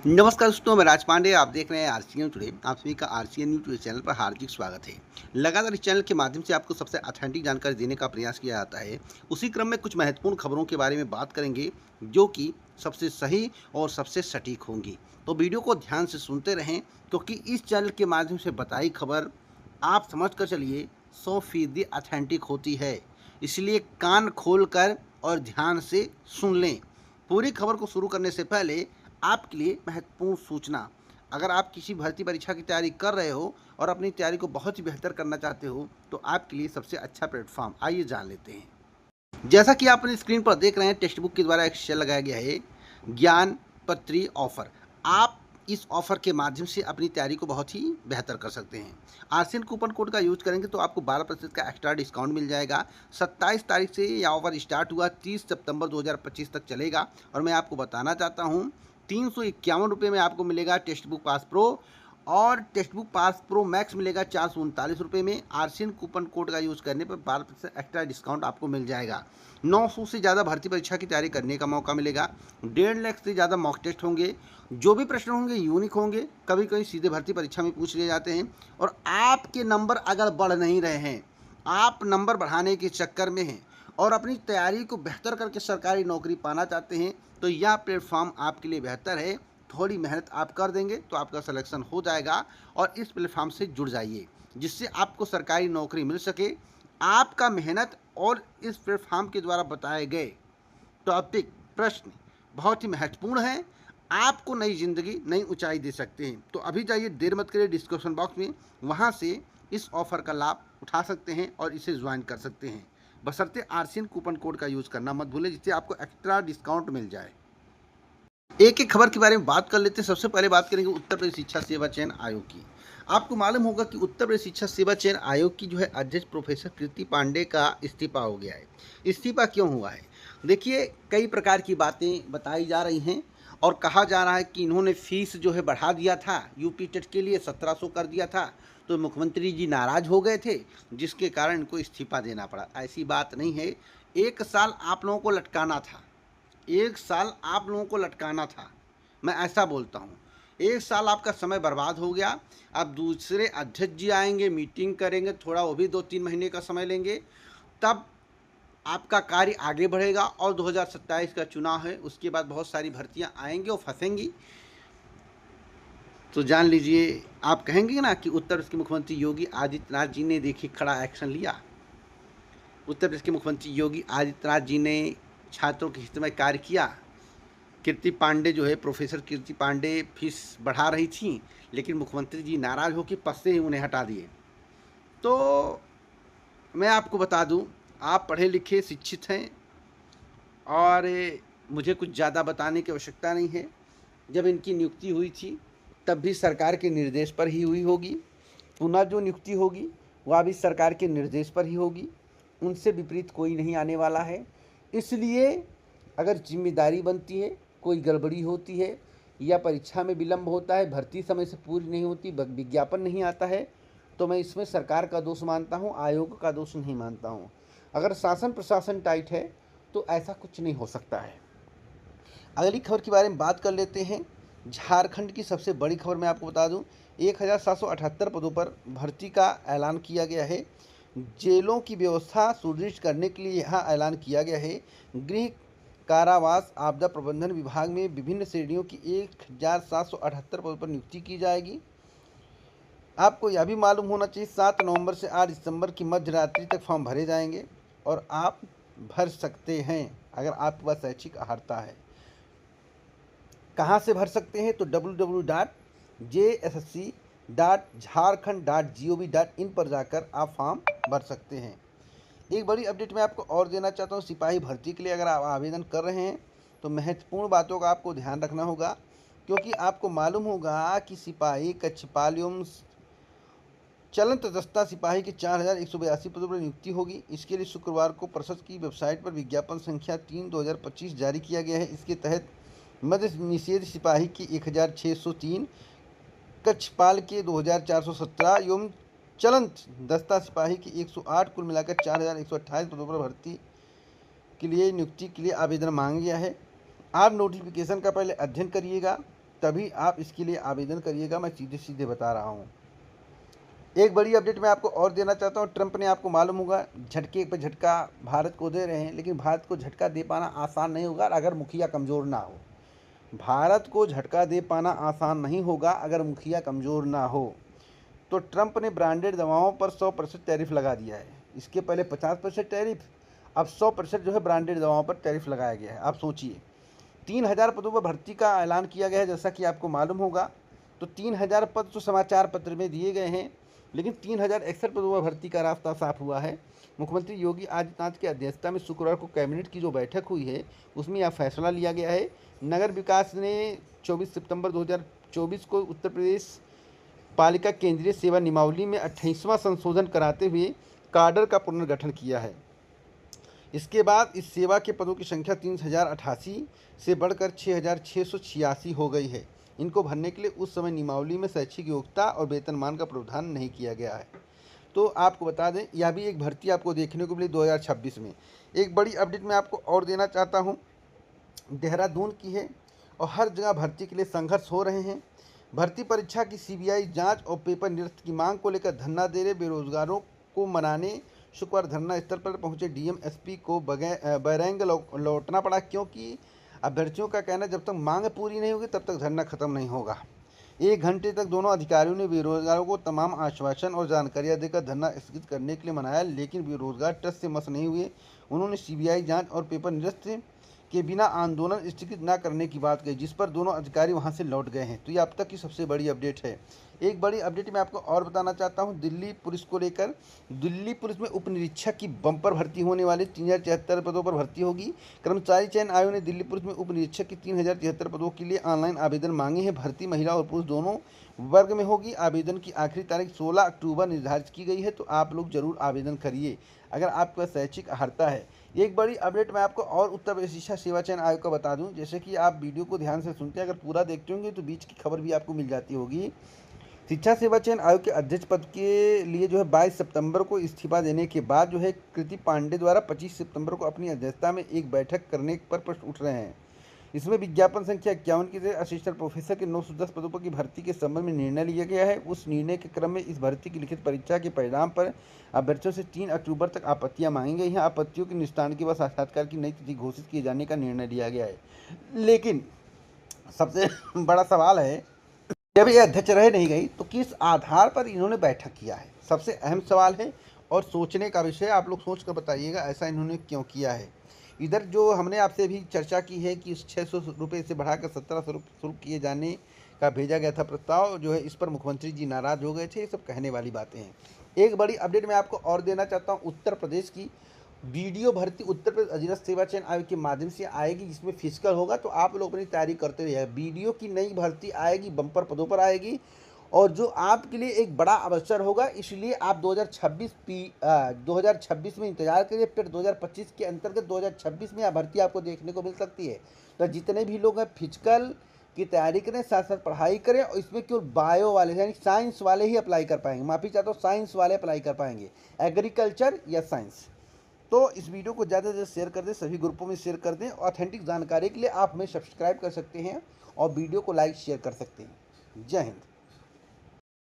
नमस्कार दोस्तों, मैं राज पांडे। आप देख रहे हैं आरसीएन टुडे। आप सभी का आरसीएन न्यूज़ चैनल पर हार्दिक स्वागत है। लगातार इस चैनल के माध्यम से आपको सबसे ऑथेंटिक जानकारी देने का प्रयास किया जाता है। उसी क्रम में कुछ महत्वपूर्ण खबरों के बारे में बात करेंगे जो कि सबसे सही और सबसे सटीक होंगी। तो वीडियो को ध्यान से सुनते रहें, क्योंकि इस चैनल के माध्यम से बताई खबर आप समझ कर चलिए 100% ऑथेंटिक होती है। इसलिए कान खोल कर और ध्यान से सुन लें। पूरी खबर को शुरू करने से पहले आपके लिए महत्वपूर्ण सूचना। अगर आप किसी भर्ती परीक्षा की तैयारी कर रहे हो और अपनी तैयारी को बहुत ही बेहतर करना चाहते हो, तो आपके लिए सबसे अच्छा प्लेटफॉर्म, आइए जान लेते हैं। जैसा कि आप अपनी स्क्रीन पर देख रहे हैं, टेक्स्ट बुक के द्वारा एक सेल लगाया गया है, ज्ञान पत्री ऑफर। आप इस ऑफर के माध्यम से अपनी तैयारी को बहुत ही बेहतर कर सकते हैं। आरसीएन कूपन कोड का यूज करेंगे तो आपको 12% का एक्स्ट्रा डिस्काउंट मिल जाएगा। 27 तारीख से यह ऑफर स्टार्ट हुआ, 30 सितंबर 2025 तक चलेगा। और मैं आपको बताना चाहता हूँ, 351 रुपये में आपको मिलेगा टेक्स्ट बुक पास प्रो, और text book pass pro max मिलेगा 439 रुपये में। आरसीएन कूपन कोड का यूज़ करने पर 12% एक्स्ट्रा डिस्काउंट आपको मिल जाएगा। 900 से ज़्यादा भर्ती परीक्षा की तैयारी करने का मौका मिलेगा। 1.5 लाख से ज़्यादा मॉक टेस्ट होंगे। जो भी प्रश्न होंगे यूनिक होंगे, कभी कभी सीधे भर्ती परीक्षा में पूछ लिए जाते हैं। और आपके नंबर अगर बढ़ नहीं रहे हैं, आप नंबर बढ़ाने के चक्कर में हैं और अपनी तैयारी को बेहतर करके सरकारी नौकरी पाना चाहते हैं, तो यह प्लेटफॉर्म आपके लिए बेहतर है। थोड़ी मेहनत आप कर देंगे तो आपका सिलेक्शन हो जाएगा, और इस प्लेटफॉर्म से जुड़ जाइए जिससे आपको सरकारी नौकरी मिल सके। आपका मेहनत और इस प्लेटफॉर्म के द्वारा बताए गए टॉपिक, प्रश्न बहुत ही महत्वपूर्ण हैं। आपको नई ज़िंदगी, नई ऊंचाई दे सकते हैं। तो अभी जाइए, देर मत करिए, डिस्क्रिप्शन बॉक्स में वहां से इस ऑफर का लाभ उठा सकते हैं और इसे ज्वाइन कर सकते हैं। बशर्ते आरसीएन कूपन कोड का यूज़ करना मत भूलें, जिससे आपको एक्स्ट्रा डिस्काउंट मिल जाए। एक एक खबर के बारे में बात कर लेते हैं। सबसे पहले बात करेंगे उत्तर प्रदेश शिक्षा सेवा चयन आयोग की। आपको मालूम होगा कि उत्तर प्रदेश शिक्षा सेवा चयन आयोग की जो है अध्यक्ष प्रोफेसर कीर्ति पांडे का इस्तीफा हो गया है। इस्तीफा क्यों हुआ है? देखिए, कई प्रकार की बातें बताई जा रही हैं और कहा जा रहा है कि इन्होंने फीस जो है बढ़ा दिया था, यूपी टेट के लिए 1700 कर दिया था, तो मुख्यमंत्री जी नाराज हो गए थे, जिसके कारण इनको इस्तीफा देना पड़ा। ऐसी बात नहीं है। 1 साल आप लोगों को लटकाना था, 1 साल आप लोगों को लटकाना था। मैं ऐसा बोलता हूँ, 1 साल आपका समय बर्बाद हो गया। अब दूसरे अध्यक्ष जी आएंगे, मीटिंग करेंगे, थोड़ा वो भी 2-3 महीने का समय लेंगे, तब आपका कार्य आगे बढ़ेगा। और 2027 का चुनाव है, उसके बाद बहुत सारी भर्तियाँ आएंगी और फंसेंगी। तो जान लीजिए, आप कहेंगे ना कि उत्तर प्रदेश के मुख्यमंत्री योगी आदित्यनाथ जी ने देखिए खड़ा एक्शन लिया। उत्तर प्रदेश के मुख्यमंत्री योगी आदित्यनाथ जी ने छात्रों के हित में कार्य किया। कीर्ति पांडे जो है, प्रोफेसर कीर्ति पांडे फीस बढ़ा रही थी, लेकिन मुख्यमंत्री जी नाराज़ होकर पद से ही उन्हें हटा दिए। तो मैं आपको बता दूं, आप पढ़े लिखे शिक्षित हैं और मुझे कुछ ज़्यादा बताने की आवश्यकता नहीं है। जब इनकी नियुक्ति हुई थी तब भी सरकार के निर्देश पर ही हुई होगी। पुनः जो नियुक्ति होगी वह भी सरकार के निर्देश पर ही होगी। उनसे विपरीत कोई नहीं आने वाला है। इसलिए अगर जिम्मेदारी बनती है, कोई गड़बड़ी होती है या परीक्षा में विलंब होता है, भर्ती समय से पूरी नहीं होती, विज्ञापन नहीं आता है, तो मैं इसमें सरकार का दोष मानता हूँ, आयोग का दोष नहीं मानता हूँ। अगर शासन प्रशासन टाइट है तो ऐसा कुछ नहीं हो सकता है। अगली खबर के बारे में बात कर लेते हैं। झारखंड की सबसे बड़ी खबर मैं आपको बता दूं, 1778 पदों पर भर्ती का ऐलान किया गया है। जेलों की व्यवस्था सुदृढ़ करने के लिए यहाँ ऐलान किया गया है। गृह कारावास आपदा प्रबंधन विभाग में विभिन्न श्रेणियों की 1778 पदों पर नियुक्ति की जाएगी। आपको यह भी मालूम होना चाहिए, 7 नवंबर से 8 दिसंबर की मध्य रात्रि तक फॉर्म भरे जाएंगे और आप भर सकते हैं अगर आपके पास शैक्षिक अर्हता है। कहाँ से भर सकते हैं? तो www.jssc.jharkhand.gov.in पर जाकर आप फॉर्म भर सकते हैं। एक बड़ी अपडेट मैं आपको और देना चाहता हूँ। सिपाही भर्ती के लिए अगर आप आवेदन कर रहे हैं तो महत्वपूर्ण बातों का आपको ध्यान रखना होगा, क्योंकि आपको मालूम होगा कि सिपाही कक्षपाल एवं चलंत दस्ता सिपाही के 4182 पदों पर नियुक्ति होगी। इसके लिए शुक्रवार को परिषद की वेबसाइट पर विज्ञापन संख्या 3/2025 जारी किया गया है। इसके तहत मध्य निषेध सिपाही की 1603, कक्षपाल के 2417 एवं चलंत दस्ता सिपाही की 108, कुल मिलाकर 4128 पदों पर भर्ती के लिए नियुक्ति के लिए आवेदन मांगा गया है। आप नोटिफिकेशन का पहले अध्ययन करिएगा तभी आप इसके लिए आवेदन करिएगा, मैं सीधे सीधे बता रहा हूँ। एक बड़ी अपडेट मैं आपको और देना चाहता हूँ। ट्रंप ने, आपको मालूम होगा, झटके पर झटका भारत को दे रहे हैं, लेकिन भारत को झटका दे पाना आसान नहीं होगा अगर मुखिया कमज़ोर ना हो। भारत को झटका दे पाना आसान नहीं होगा अगर मुखिया कमज़ोर ना हो। तो ट्रंप ने ब्रांडेड दवाओं पर 100% टैरिफ लगा दिया है। इसके पहले 50% टैरिफ, अब 100% जो है ब्रांडेड दवाओं पर टैरिफ लगाया गया है। आप सोचिए, 3000 पदों पर भर्ती का ऐलान किया गया है, जैसा कि आपको मालूम होगा। तो 3000 पद तो समाचार पत्र में दिए गए हैं, लेकिन 3061 पदों पर भर्ती का रास्ता साफ हुआ है। मुख्यमंत्री योगी आदित्यनाथ की अध्यक्षता में शुक्रवार को कैबिनेट की जो बैठक हुई है, उसमें यह फैसला लिया गया है। नगर विकास ने 24 सितंबर 2024 को उत्तर प्रदेश पालिका केंद्रीय सेवा नियमावली में 28वां संशोधन कराते हुए काडर का पुनर्गठन किया है। इसके बाद इस सेवा के पदों की संख्या 3088 से बढ़कर 6686 हो गई है। इनको भरने के लिए उस समय नियमावली में शैक्षिक योग्यता और वेतनमान का प्रावधान नहीं किया गया है। तो आपको बता दें, यह भी एक भर्ती आपको देखने को मिली 2026 में। एक बड़ी अपडेट मैं आपको और देना चाहता हूँ, देहरादून की है, और हर जगह भर्ती के लिए संघर्ष हो रहे हैं। भर्ती परीक्षा की सीबीआई जांच और पेपर निरस्त की मांग को लेकर धरना दे रहे बेरोजगारों को मनाने शुक्रवार धरना स्थल पर पहुंचे डीएम एसपी को बैरंग लौटना पड़ा, क्योंकि अभ्यर्थियों का कहना है जब तक मांग पूरी नहीं होगी तब तक धरना खत्म नहीं होगा। 1 घंटे तक दोनों अधिकारियों ने बेरोजगारों को तमाम आश्वासन और जानकारियां देकर धरना स्थगित करने के लिए मनाया, लेकिन बेरोजगार टस से मस नहीं हुए। उन्होंने सीबीआई जांच और पेपर निरस्त के बिना आंदोलन स्थगित न करने की बात कही, जिस पर दोनों अधिकारी वहां से लौट गए हैं। तो ये अब तक की सबसे बड़ी अपडेट है। एक बड़ी अपडेट मैं आपको और बताना चाहता हूं दिल्ली पुलिस को लेकर। दिल्ली पुलिस में उप निरीक्षक की बम्पर भर्ती होने वाली 3073 पदों पर भर्ती होगी। कर्मचारी चयन आयोग ने दिल्ली पुलिस में उप निरीक्षक की 3073 पदों के लिए ऑनलाइन आवेदन मांगे हैं। भर्ती महिला और पुरुष दोनों वर्ग में होगी। आवेदन की आखिरी तारीख 16 अक्टूबर निर्धारित की गई है, तो आप लोग जरूर आवेदन करिए अगर आपका शैक्षिक अर्हता है। एक बड़ी अपडेट मैं आपको और उत्तर प्रदेश शिक्षा सेवा चयन आयोग का बता दूं, जैसे कि आप वीडियो को ध्यान से सुनते हैं, अगर पूरा देखते होंगे तो बीच की खबर भी आपको मिल जाती होगी। शिक्षा सेवा चयन आयोग के अध्यक्ष पद के लिए जो है 22 सितंबर को इस्तीफा देने के बाद जो है कृति पांडे द्वारा 25 सितंबर को अपनी अध्यक्षता में एक बैठक करने पर प्रश्न उठ रहे हैं। इसमें विज्ञापन संख्या 51 के तहत असिस्टेंट प्रोफेसर के 910 पदों पर की भर्ती के संबंध में निर्णय लिया गया है। उस निर्णय के क्रम में इस भर्ती की लिखित परीक्षा के परिणाम पर अभ्यर्थियों से 3 अक्टूबर तक आपत्तियां मांगी गई हैं। आपत्तियों के निस्तारण के बाद साक्षात्कार की नई तिथि घोषित किए जाने का निर्णय लिया गया है। लेकिन सबसे बड़ा सवाल है, जब ये अध्यक्ष रह नहीं गई तो किस आधार पर इन्होंने बैठक किया है, सबसे अहम सवाल है और सोचने का विषय। आप लोग सोच कर बताइएगा ऐसा इन्होंने क्यों किया है। इधर जो हमने आपसे भी चर्चा की है कि 600 रुपये से बढ़ाकर 1700 शुल्क किए जाने का भेजा गया था प्रस्ताव, जो है इस पर मुख्यमंत्री जी नाराज हो गए थे। ये सब कहने वाली बातें हैं। एक बड़ी अपडेट मैं आपको और देना चाहता हूँ, उत्तर प्रदेश की वीडियो भर्ती उत्तर प्रदेश अधीनस्थ सेवा चयन आयोग के माध्यम से आएगी, जिसमें फिजिकल होगा। तो आप लोग अपनी तैयारी करते रहिए। वीडियो की नई भर्ती आएगी, बम्पर पदों पर आएगी, और जो आपके लिए एक बड़ा अवसर होगा। इसलिए आप 2026 में इंतजार करिए। फिर 2025 के अंतर्गत 2026 में यह भर्ती आपको देखने को मिल सकती है। तो जितने भी लोग हैं फिजिकल की तैयारी करें, साथ साथ पढ़ाई करें, और इसमें केवल बायो वाले यानी साइंस वाले ही अप्लाई कर पाएंगे। माफ़ी चाहता हूँ, साइंस वाले अप्लाई कर पाएंगे, एग्रीकल्चर या साइंस। तो इस वीडियो को ज़्यादा से ज़्यादा शेयर कर दें, सभी ग्रुपों में शेयर कर दें। ऑथेंटिक जानकारी के लिए आप हमें सब्सक्राइब कर सकते हैं और वीडियो को लाइक शेयर कर सकते हैं। जय हिंद।